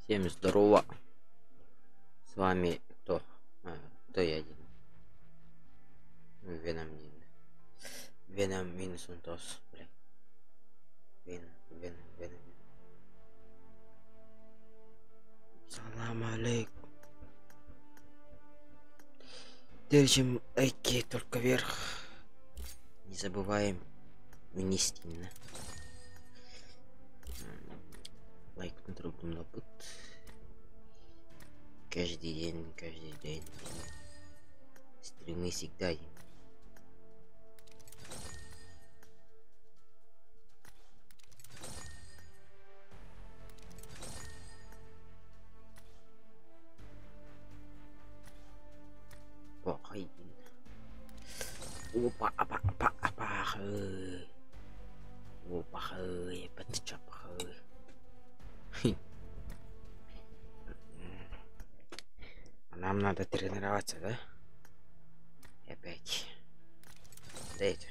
Всем здорово. С вами кто? Кто я один? Веном минус Унтос. Веном. Салам алейкум. Держим лайки только вверх. Не забываем вынести. Лайк на трудном опыт. Каждый день. Стримы всегда. Опа, нам надо тренироваться, да? И опять. Да это.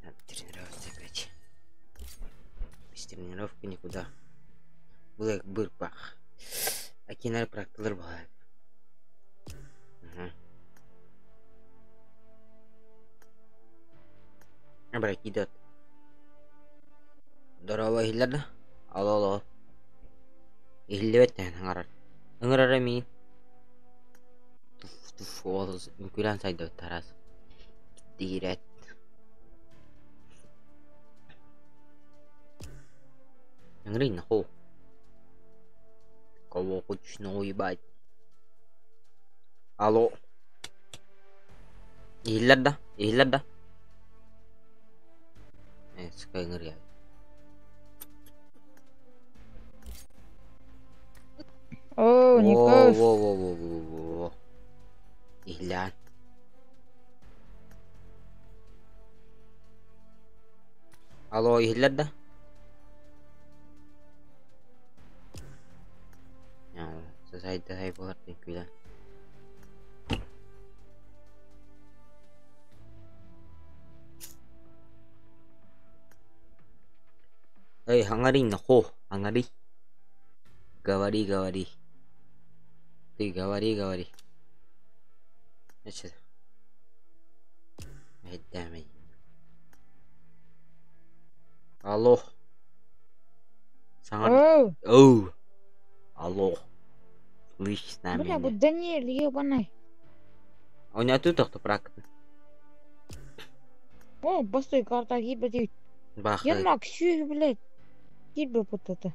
Надо тренироваться опять. Без тренировки никуда. Блэк бырпах. Акинар практылар бар. Бrak идет. Здорово, Хиллер. Алло. Хиллер тен аңырара мин. Туф, инкуран сайда тарас. Дирет. Аңрын хо. Кого хочешь уебать? Алло. Хиллер да. Sekali ngeri ya. Oh, Nikos. Wow. Ihlan. Halo, ihlan dah. Ya, selesai buat ihlan. Hangarin nako, hangari. Говори. Ты говори. Значит, damn. Алло. Oh. Алло. Слышишь на меня? Бля, вот Даниэль, ебаный. А у меня тут кто практик? О, постой, карта гибнет. Ермак, сюр, блядь. Гибнет вот это.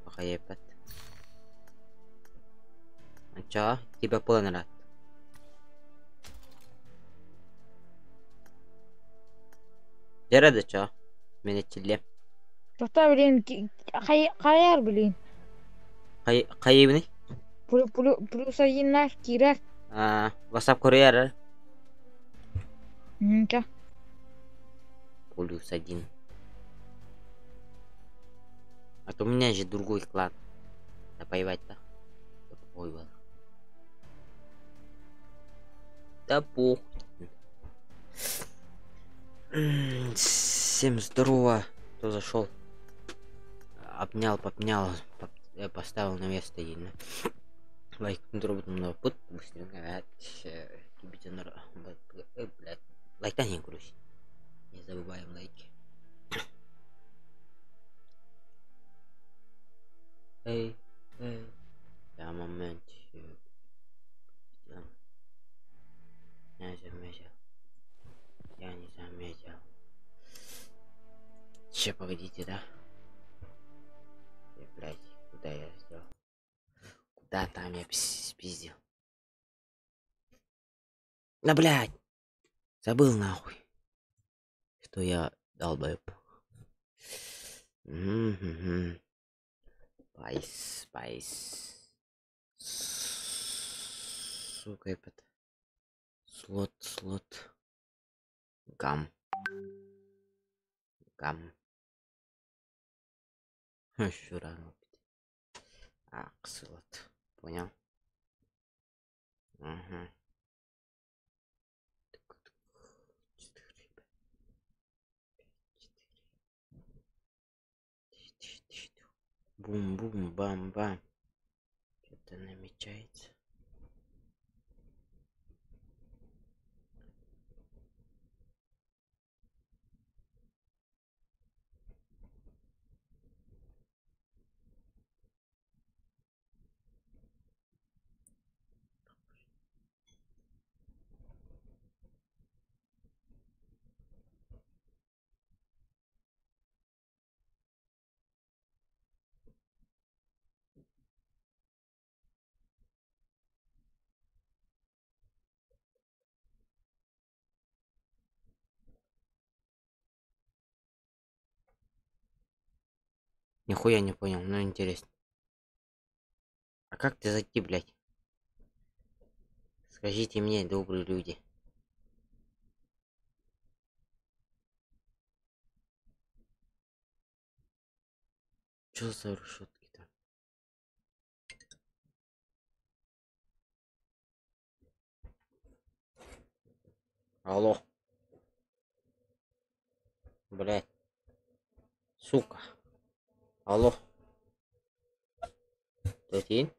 Пахаепат. А чё? Тебя полный. Жарады чё? Менетчиле. Тоқта білейін, қаяр білейін. Қай ебіне? Плюс 1 наш кирар. WhatsApp курьер. Чё? Плюс 1. А то у меня же другой клан. Да поебать-то. Ой, был. Да пух. Всем здорово. Кто зашел? Обнял, поставил на место и лайк на путь быстренько. Блядь. Лайк-то не грусть. Не забываем лайки. Эй. Я момент. Я не заметил. Че, погодите, да? Блядь, куда я сделал? Куда там я спиздил? Да, блядь! Забыл нахуй. Что я долбоеб. Спайс. Сука, это. Слот. Гам. Еще рано. Слот. Понял? Угу. Бум-бум-бам-бам. Что-то намечается. Нихуя не понял, но интересно. А как ты зайти, блядь? Скажите мне, добрые люди. Что за решетки-то? Алло. Блядь. Сука. Алло. Ты?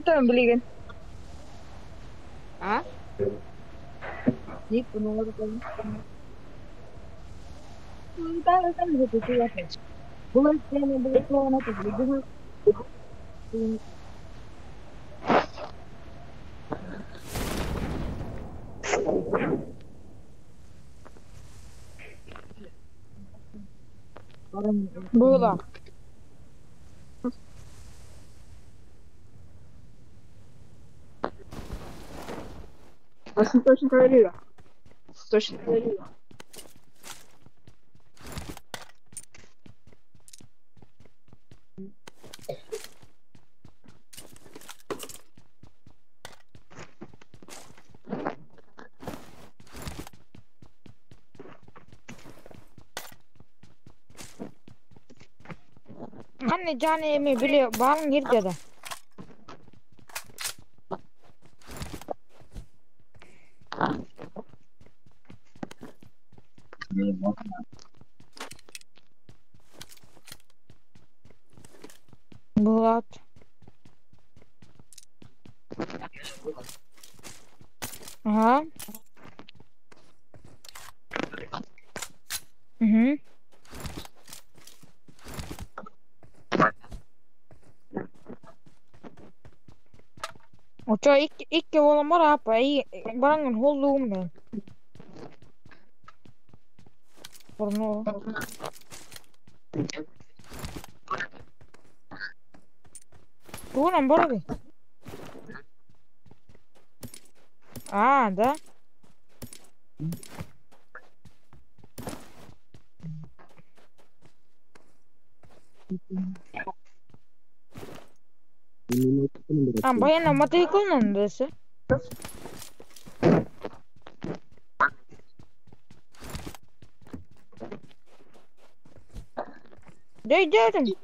Kan beli kan? Hah? Itu nomor kan. Tahu kan begitu ya kan. Bukan saya yang beli tuan atau beli bukan. Orang Bola. asli точно проверила. Точно проверила. Anne canı emi biliyor. Bana girdi de. Bulat. Aha. Hı hı. Ocho ikke olamaz apa. Barangin holluğum ben. Porno. Tuğunan bora bir. Aa da. Bayana matayı kullanıyorsun. Dedim.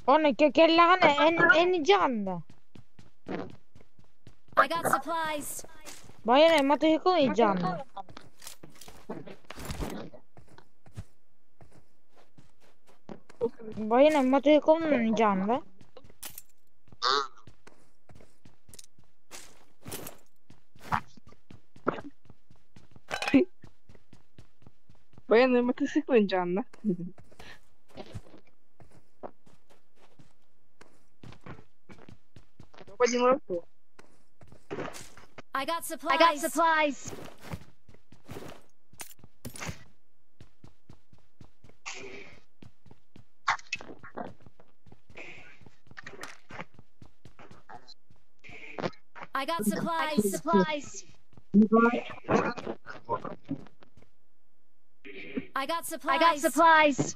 Onu kellahana en canlı. I got supplies. Bayana matayı kullanacağım. Bayana matayı kullanacağım. Военные мотоциклы Джанна. Один раз. I got supplies. I got supplies. I got supplies. Supplies. I got supplies. I got supplies.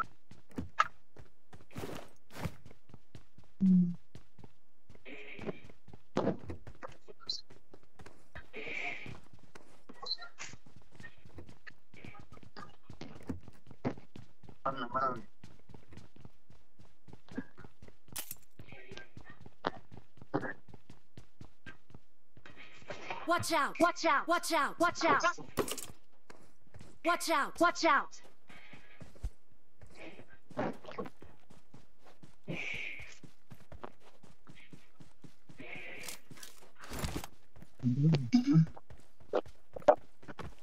Watch out! Watch out! Watch out! Watch out! Watch out! Watch out!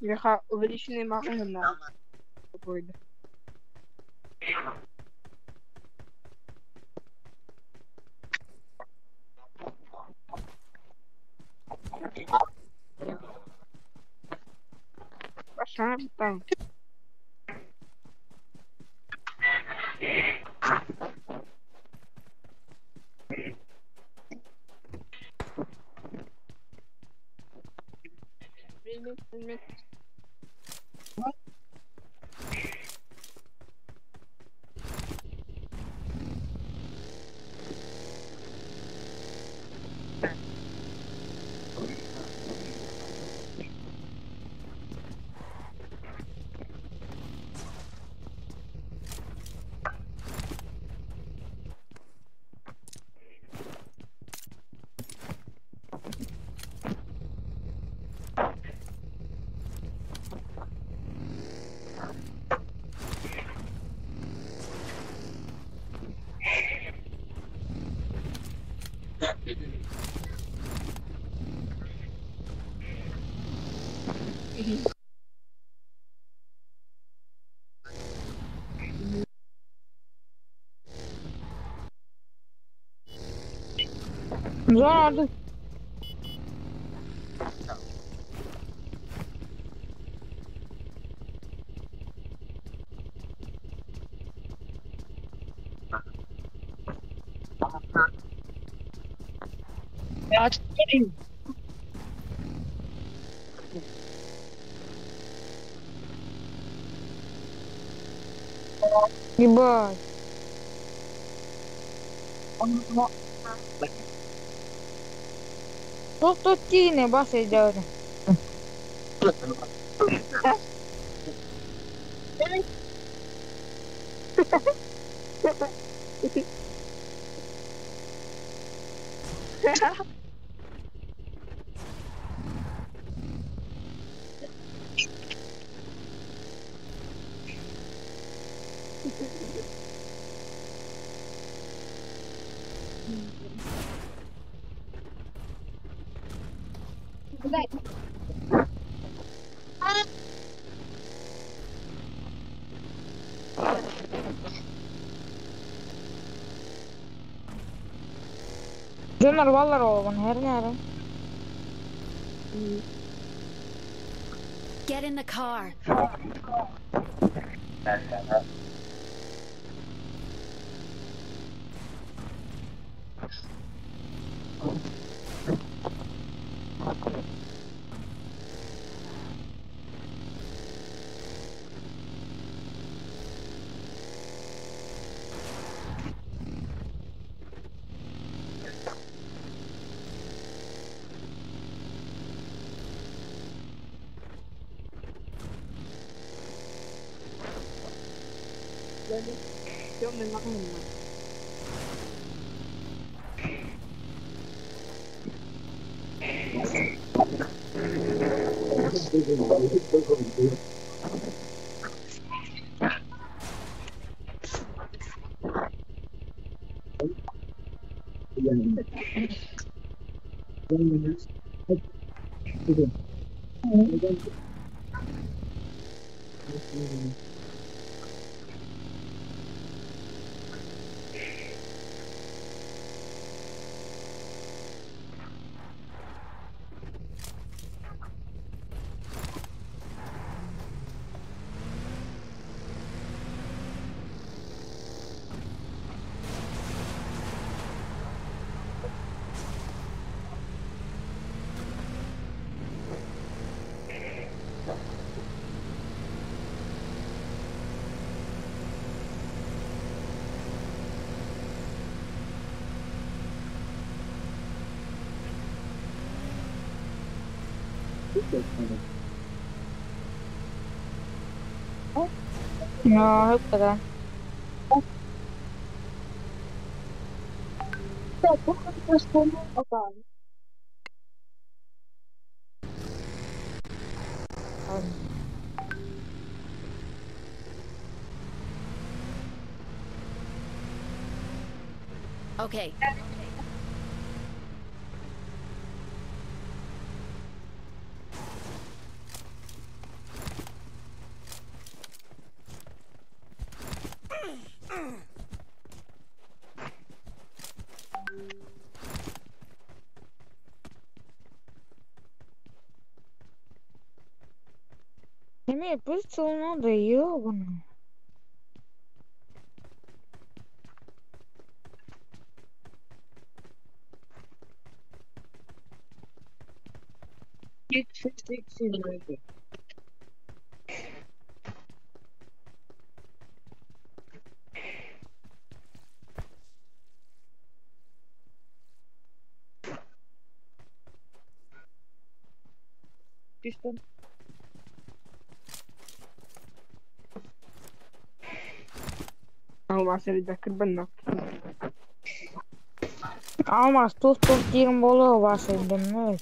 Я увеличенный магазин на какой-то. Пошла там. Предмет. Zona aldı. Ебать. Тут тіни, баса йде. Cömer vallar oğlum her nere. Get in the car. Ya hep kadar. Okay. Мне просто надо ёбаный. Almaz tuz diyelim boluyor bahsedeyim ne?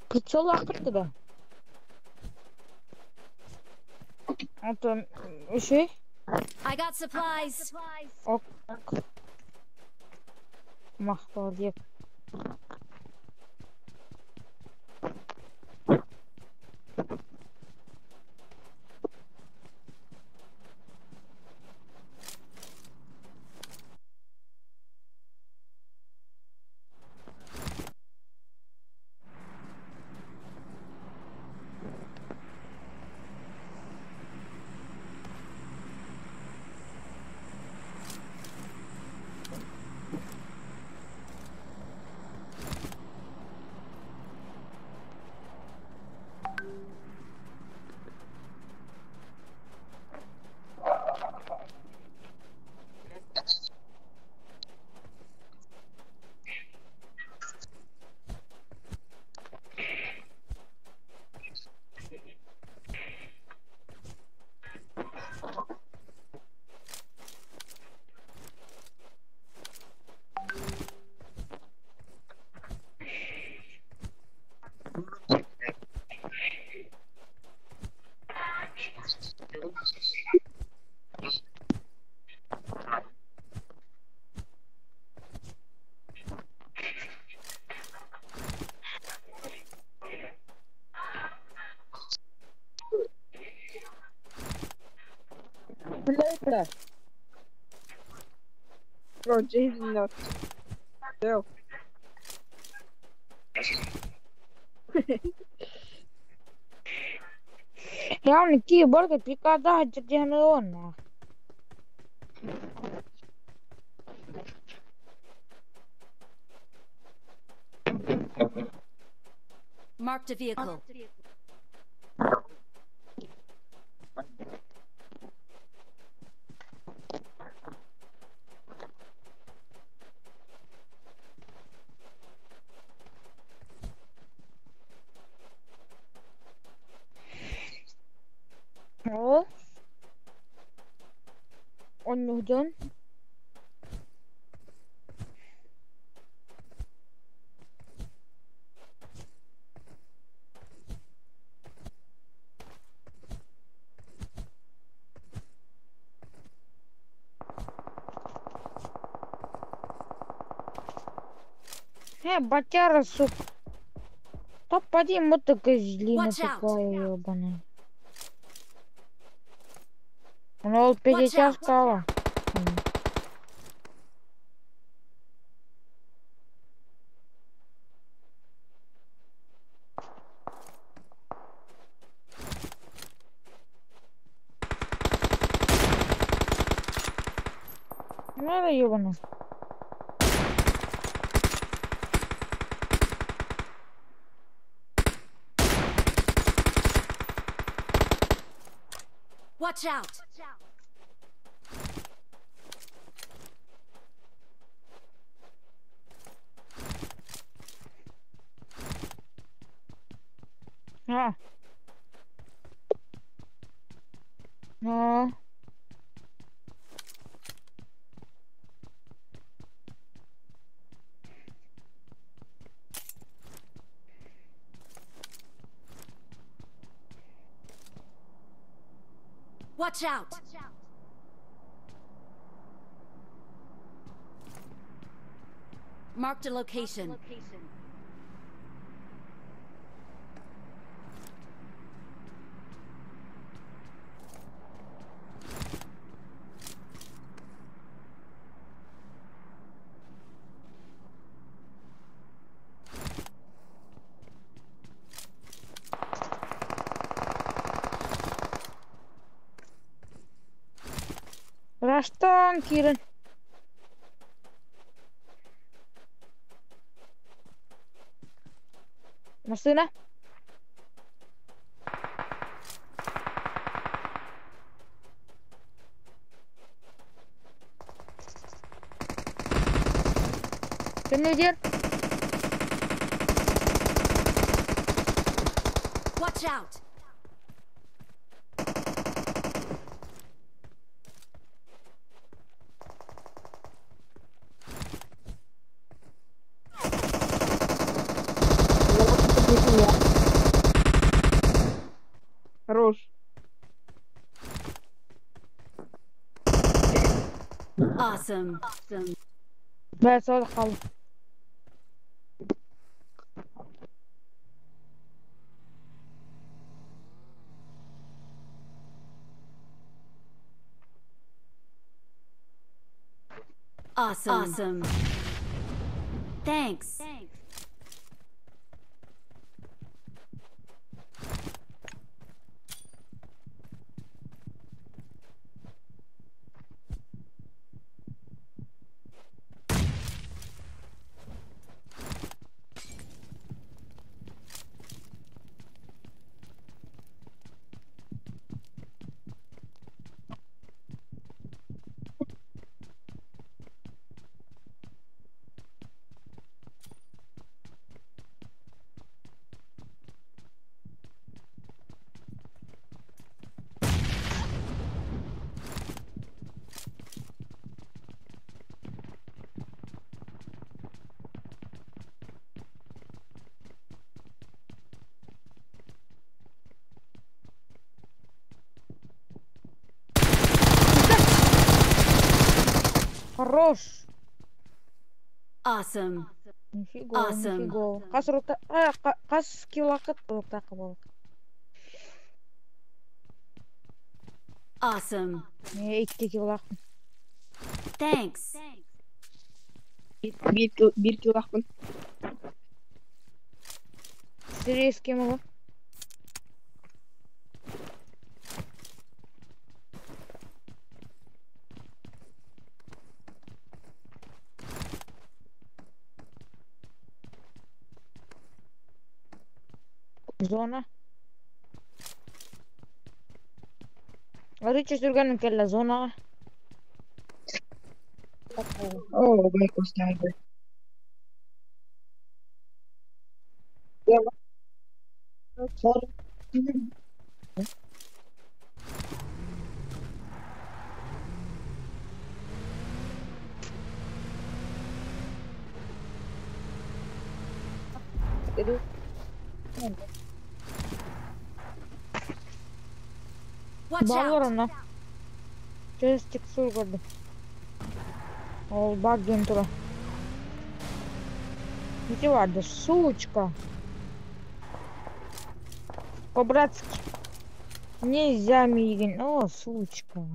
Kıçol akıttı da. Hatta şey. I got supplies. Ok. Mahtar diye. Да. Bro, Jason not. Still. Yani keyboard picada jadi ona. Marked a vehicle. Oh. On hujun. Бача расук. Та поди моток злина Watch out. такая ебаная. Она вот Watch out. перетяжкала. Надо ебаная. Watch out. А. А. Watch out. Marked a location. Раштан, Кирен. Машина. Кеннедер. Watch out. Хорош. Awesome. بس هذا خلص. Awesome. Thanks. Хорош. Awesome. Нифига, Awesome. нифига. Кас килакат так был. Awesome. İki kill Thanks. Bir kill akpın. Serious kim o? Zona. Рыча сюрганым кella zona. Oo, baik Ustaz. Watch Bal var out. onda. Через текстур gördüm. Ол баг гентура. Где vardı? Сучка. По-братски. Нельзя, Мигин. О, сучка.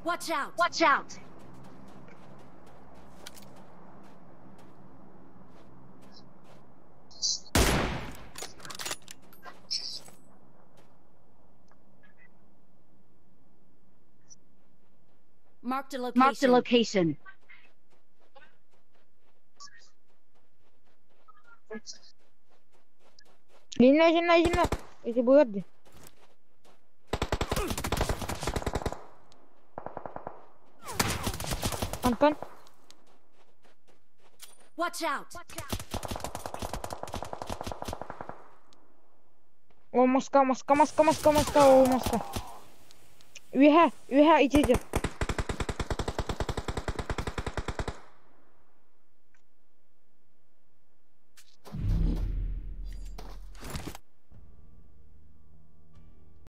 Watch out. Watch out. Marked a location. Marked a location. Жена. Это было. Кан. Watch out. О, маска, о, маска. Ühe içeceğim.